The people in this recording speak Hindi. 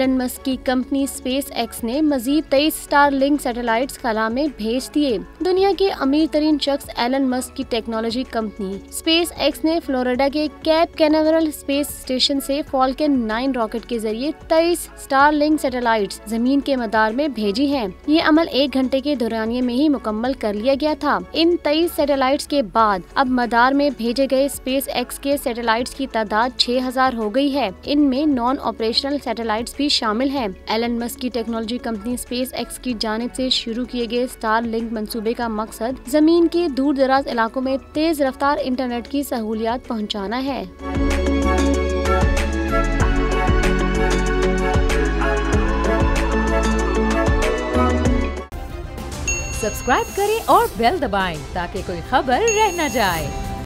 एलन मस्क की कंपनी स्पेस एक्स ने मजीद 23 स्टारलिंक सैटेलाइट्स खला में भेज दिए। दुनिया के अमीर तरीन शख्स एलन मस्क की टेक्नोलॉजी कंपनी स्पेस एक्स ने फ्लोरिडा के कैप कैनावरल स्पेस स्टेशन से फॉल्कन 9 रॉकेट के जरिए 23 स्टारलिंक सैटेलाइट्स जमीन के मदार में भेजी हैं। ये अमल 1 घंटे के दौरानिये में ही मुकम्मल कर लिया गया था। इन 23 सैटेलाइट्स के बाद अब मदार में भेजे गए स्पेस एक्स के सैटेलाइट्स की तादाद 6000 हो गई है। इनमें नॉन ऑपरेशनल सैटेलाइट्स भी शामिल हैं। एलन मस्क की टेक्नोलॉजी कंपनी स्पेस एक्स की जानिब से शुरू किए गए स्टारलिंक मंसूबे का मकसद जमीन के दूर दराज इलाकों में तेज रफ्तार इंटरनेट की सहूलियात पहुँचाना है। सब्सक्राइब करें और बेल दबाएं ताकि कोई खबर रह न जाए।